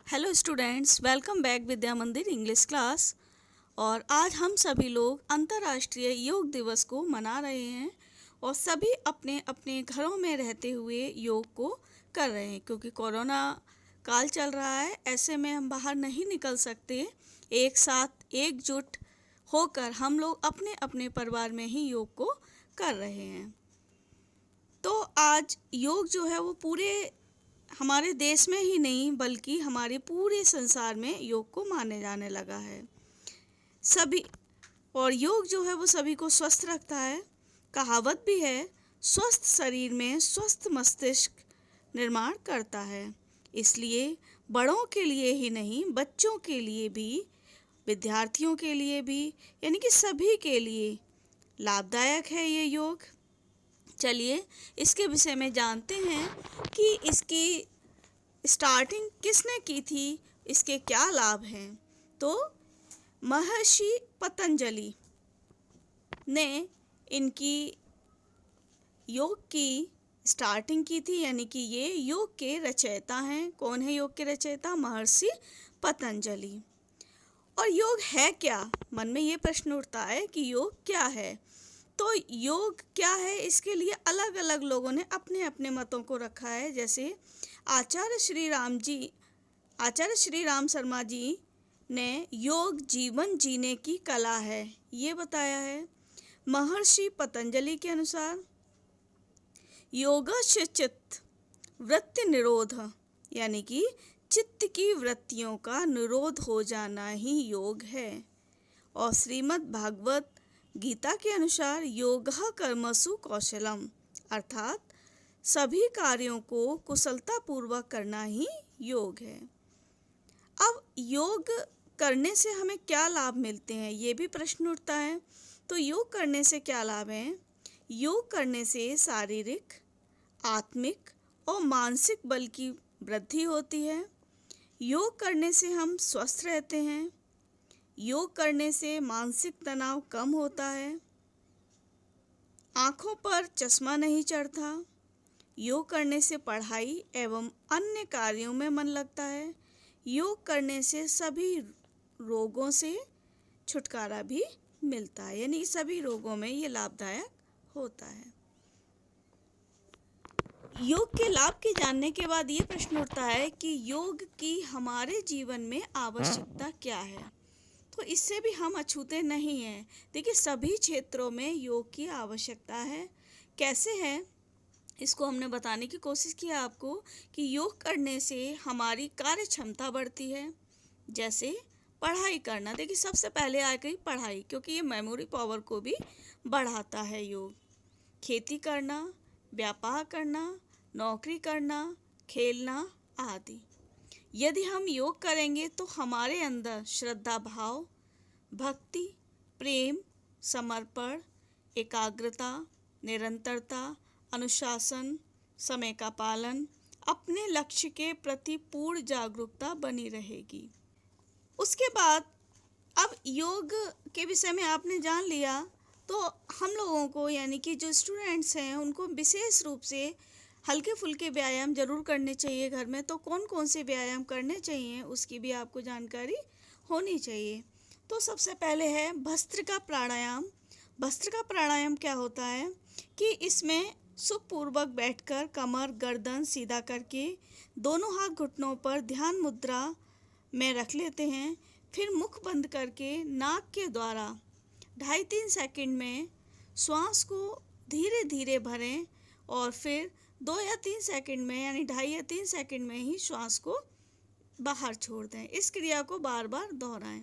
Hello students, welcome back विद्या मंदिर English class. और आज हम सभी लोग अंतर्राष्ट्रीय योग दिवस को मना रहे हैं और सभी अपने अपने घरों में रहते हुए योग को कर रहे हैं क्योंकि कोरोना काल चल रहा है। ऐसे में हम बाहर नहीं निकल सकते। एक साथ एकजुट होकर हम लोग अपने अपने परिवार में ही योग को कर रहे हैं। तो आज योग जो है वो पूरे हमारे देश में ही नहीं बल्कि हमारे पूरे संसार में योग को माने जाने लगा है सभी। और योग जो है वो सभी को स्वस्थ रखता है। कहावत भी है, स्वस्थ शरीर में स्वस्थ मस्तिष्क निर्माण करता है। इसलिए बड़ों के लिए ही नहीं, बच्चों के लिए भी, विद्यार्थियों के लिए भी, यानी कि सभी के लिए लाभदायक है ये योग। चलिए इसके विषय में जानते हैं कि इसकी स्टार्टिंग किसने की थी, इसके क्या लाभ हैं। तो महर्षि पतंजलि ने इनकी योग की स्टार्टिंग की थी, यानी कि ये योग के रचयिता हैं। कौन है योग के रचयिता? महर्षि पतंजलि। और योग है क्या? मन में ये प्रश्न उठता है कि योग क्या है। तो योग क्या है, इसके लिए अलग अलग लोगों ने अपने अपने मतों को रखा है। जैसे आचार्य श्री राम शर्मा जी ने योग जीवन जीने की कला है, ये बताया है। महर्षि पतंजलि के अनुसार योगस्य चित्त वृत्ति निरोध, यानी कि चित्त की वृत्तियों का निरोध हो जाना ही योग है। और श्रीमद् भागवत गीता के अनुसार योगः कर्मसु कौशलम, अर्थात सभी कार्यों को कुशलता पूर्वक करना ही योग है। अब योग करने से हमें क्या लाभ मिलते हैं, ये भी प्रश्न उठता है। तो योग करने से क्या लाभ हैं? योग करने से शारीरिक, आत्मिक और मानसिक बल की वृद्धि होती है। योग करने से हम स्वस्थ रहते हैं। योग करने से मानसिक तनाव कम होता है। आँखों पर चश्मा नहीं चढ़ता। योग करने से पढ़ाई एवं अन्य कार्यों में मन लगता है। योग करने से सभी रोगों से छुटकारा भी मिलता है, यानी सभी रोगों में ये लाभदायक होता है। योग के लाभ के जानने के बाद ये प्रश्न उठता है कि योग की हमारे जीवन में आवश्यकता क्या है। तो इससे भी हम अछूते नहीं हैं। देखिए, सभी क्षेत्रों में योग की आवश्यकता है। कैसे है, इसको हमने बताने की कोशिश की आपको कि योग करने से हमारी कार्य क्षमता बढ़ती है। जैसे पढ़ाई करना, देखिए सबसे पहले आ गई पढ़ाई, क्योंकि ये मेमोरी पावर को भी बढ़ाता है योग। खेती करना, व्यापार करना, नौकरी करना, खेलना आदि। यदि हम योग करेंगे तो हमारे अंदर श्रद्धा भाव, भक्ति, प्रेम, समर्पण, एकाग्रता, निरंतरता, अनुशासन, समय का पालन, अपने लक्ष्य के प्रति पूर्ण जागरूकता बनी रहेगी। उसके बाद अब योग के विषय में आपने जान लिया, तो हम लोगों को, यानी कि जो स्टूडेंट्स हैं, उनको विशेष रूप से हल्के फुल्के व्यायाम जरूर करने चाहिए घर में। तो कौन कौन से व्यायाम करने चाहिए उसकी भी आपको जानकारी होनी चाहिए। तो सबसे पहले है भस्त्रिका प्राणायाम। भस्त्रिका प्राणायाम क्या होता है कि इसमें सुखपूर्वक बैठकर कमर गर्दन सीधा करके दोनों हाथ घुटनों पर ध्यान मुद्रा में रख लेते हैं। फिर मुख बंद करके नाक के द्वारा 2.5-3 सेकंड में श्वास को धीरे धीरे भरें और फिर 2 या 3 सेकंड में, यानी 2.5 या 3 सेकंड में ही श्वास को बाहर छोड़ दें। इस क्रिया को बार बार दोहराएं।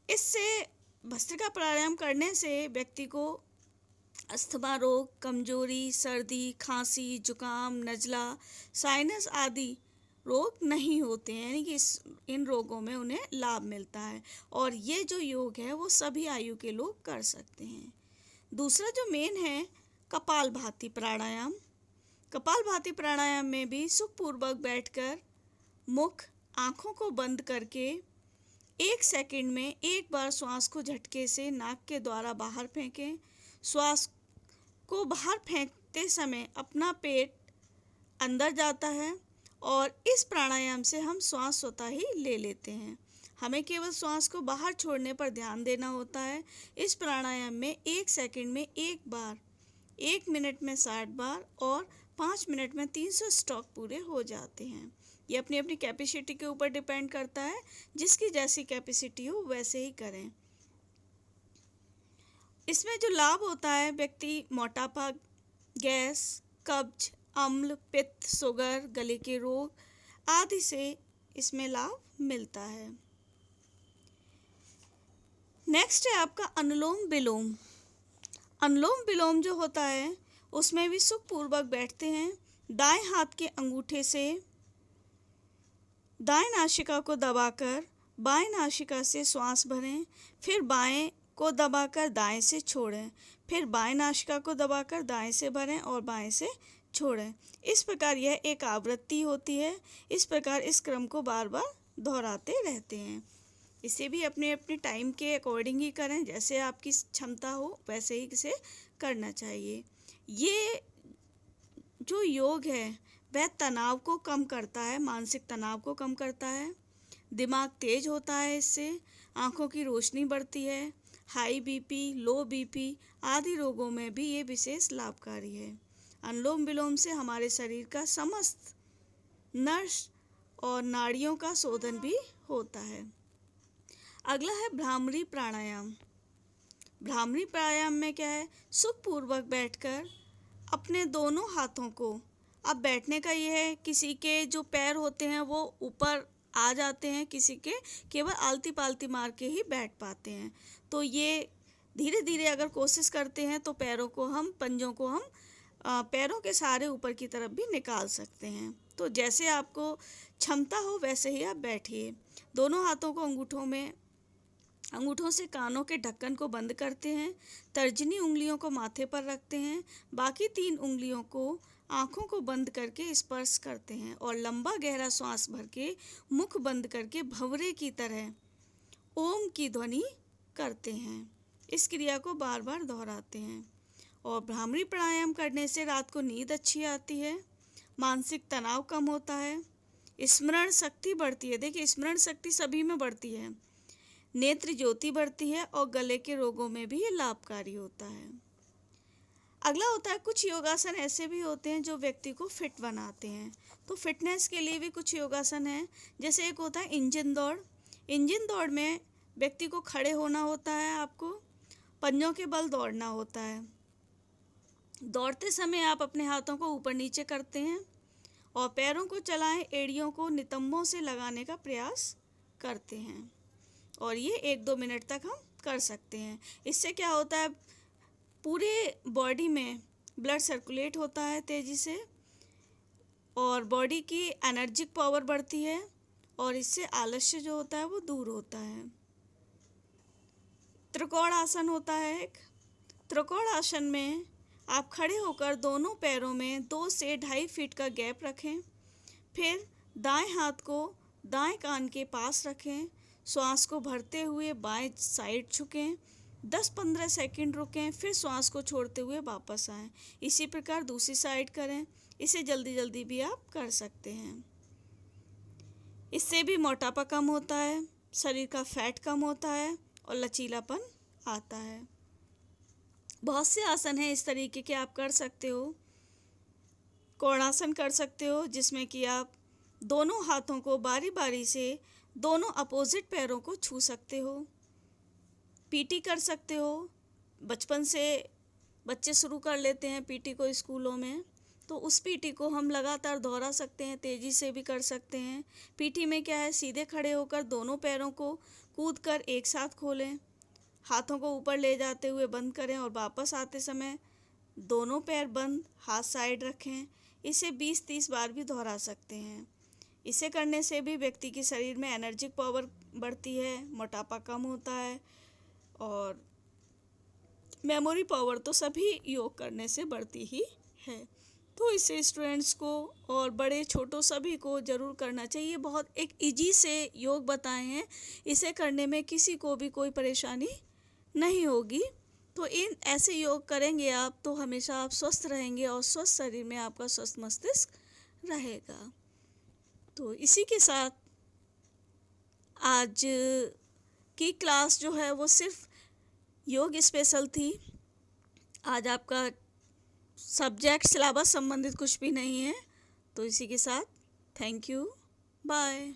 इससे भस्त्रिका प्राणायाम करने से व्यक्ति को अस्थमा रोग, कमजोरी, सर्दी, खांसी, जुकाम, नज़ला, साइनस आदि रोग नहीं होते हैं, यानी कि इन रोगों में उन्हें लाभ मिलता है। और ये जो योग है वो सभी आयु के लोग कर सकते हैं। दूसरा जो मेन है कपालभाति प्राणायाम। कपालभाति प्राणायाम में भी सुखपूर्वक बैठकर मुख, आँखों को बंद करके 1 सेकंड में एक बार श्वास को झटके से नाक के द्वारा बाहर फेंकें। श्वास को बाहर फेंकते समय अपना पेट अंदर जाता है और इस प्राणायाम से हम श्वास स्वतः ही ले लेते हैं। हमें केवल श्वास को बाहर छोड़ने पर ध्यान देना होता है। इस प्राणायाम में 1 सेकंड में 1 बार, 1 मिनट में 60 बार और 5 मिनट में 300 स्ट्रोक पूरे हो जाते हैं। ये अपनी अपनी कैपेसिटी के ऊपर डिपेंड करता है, जिसकी जैसी कैपेसिटी हो वैसे ही करें। इसमें जो लाभ होता है, व्यक्ति मोटापा, गैस, कब्ज, अम्ल, पित्त, शुगर, गले के रोग आदि से इसमें लाभ मिलता है। नेक्स्ट है आपका अनुलोम विलोम। अनुलोम विलोम जो होता है उसमें भी सुखपूर्वक बैठते हैं। दाएं हाथ के अंगूठे से दाएं नासिका को दबाकर बाएं नासिका से श्वास भरें, फिर बाएं को दबाकर दाएं से छोड़ें, फिर बाएं नासिका को दबाकर दाएं से भरें और बाएं से छोड़ें। इस प्रकार यह एक आवृत्ति होती है। इस प्रकार इस क्रम को बार बार दोहराते रहते हैं। इसे भी अपने अपने टाइम के अकॉर्डिंग ही करें, जैसे आपकी क्षमता हो वैसे ही इसे करना चाहिए। ये जो योग है वह तनाव को कम करता है, मानसिक तनाव को कम करता है, दिमाग तेज होता है, इससे आँखों की रोशनी बढ़ती है, हाई बीपी, लो बीपी आदि रोगों में भी ये विशेष लाभकारी है। अनुलोम विलोम से हमारे शरीर का समस्त नस और नाड़ियों का शोधन भी होता है। अगला है भ्रामरी प्राणायाम। भ्रामरी प्राणायाम में क्या है, सुखपूर्वक बैठकर अपने दोनों हाथों को, अब बैठने का ये है, किसी के जो पैर होते हैं वो ऊपर आ जाते हैं, किसी के केवल आलती पालती मार के ही बैठ पाते हैं। तो ये धीरे धीरे अगर कोशिश करते हैं तो पैरों को हम, पंजों को हम पैरों के सहारे ऊपर की तरफ भी निकाल सकते हैं। तो जैसे आपको क्षमता हो वैसे ही आप बैठिए। दोनों हाथों को अंगूठों से कानों के ढक्कन को बंद करते हैं, तर्जनी उंगलियों को माथे पर रखते हैं, बाकी 3 उंगलियों को आँखों को बंद करके स्पर्श करते हैं और लंबा गहरा श्वास भर के मुख बंद करके भंवरे की तरह ओम की ध्वनि करते हैं। इस क्रिया को बार बार दोहराते हैं। और भ्रामरी प्राणायाम करने से रात को नींद अच्छी आती है, मानसिक तनाव कम होता है, स्मरण शक्ति बढ़ती है। देखिए, स्मरण शक्ति सभी में बढ़ती है, नेत्र ज्योति बढ़ती है और गले के रोगों में भी ये लाभकारी होता है। अगला होता है, कुछ योगासन ऐसे भी होते हैं जो व्यक्ति को फिट बनाते हैं। तो फिटनेस के लिए भी कुछ योगासन हैं। जैसे एक होता है इंजन दौड़। इंजन दौड़ में व्यक्ति को खड़े होना होता है, आपको पंजों के बल दौड़ना होता है। दौड़ते समय आप अपने हाथों को ऊपर नीचे करते हैं और पैरों को चलाएं, एड़ियों को नितंबों से लगाने का प्रयास करते हैं और ये 1-2 मिनट तक हम कर सकते हैं। इससे क्या होता है, पूरे बॉडी में ब्लड सर्कुलेट होता है तेज़ी से और बॉडी की एनर्जिक पावर बढ़ती है और इससे आलस्य जो होता है वो दूर होता है। त्रिकोण आसन होता है एक। त्रिकोण आसन में आप खड़े होकर दोनों पैरों में 2 से 2.5 फीट का गैप रखें, फिर दाएं हाथ को दाएं कान के पास रखें, श्वास को भरते हुए बाएं साइड झुकें, 10-15 सेकंड रुकें, फिर श्वास को छोड़ते हुए वापस आएं। इसी प्रकार दूसरी साइड करें। इसे जल्दी जल्दी भी आप कर सकते हैं। इससे भी मोटापा कम होता है, शरीर का फैट कम होता है और लचीलापन आता है। बहुत से आसन हैं इस तरीके के आप कर सकते हो। कोणासन कर सकते हो, जिसमें कि आप दोनों हाथों को बारी बारी से दोनों अपोजिट पैरों को छू सकते हो। पीटी कर सकते हो। बचपन से बच्चे शुरू कर लेते हैं पीटी को स्कूलों में, तो उस पीटी को हम लगातार दोहरा सकते हैं, तेज़ी से भी कर सकते हैं। पीटी में क्या है, सीधे खड़े होकर दोनों पैरों को कूदकर एक साथ खोलें, हाथों को ऊपर ले जाते हुए बंद करें और वापस आते समय दोनों पैर बंद, हाथ साइड रखें। इसे 20-30 बार भी दोहरा सकते हैं। इसे करने से भी व्यक्ति के शरीर में एनर्जिक पावर बढ़ती है, मोटापा कम होता है और मेमोरी पावर तो सभी योग करने से बढ़ती ही है। तो इसे स्टूडेंट्स को और बड़े छोटों सभी को ज़रूर करना चाहिए। बहुत एक इजी से योग बताए हैं, इसे करने में किसी को भी कोई परेशानी नहीं होगी। तो इन ऐसे योग करेंगे आप तो हमेशा आप स्वस्थ रहेंगे और स्वस्थ शरीर में आपका स्वस्थ मस्तिष्क रहेगा। तो इसी के साथ आज की क्लास जो है वो सिर्फ योग स्पेशल थी। आज आपका सब्जेक्ट सिलेबस संबंधित कुछ भी नहीं है। तो इसी के साथ थैंक यू, बाय।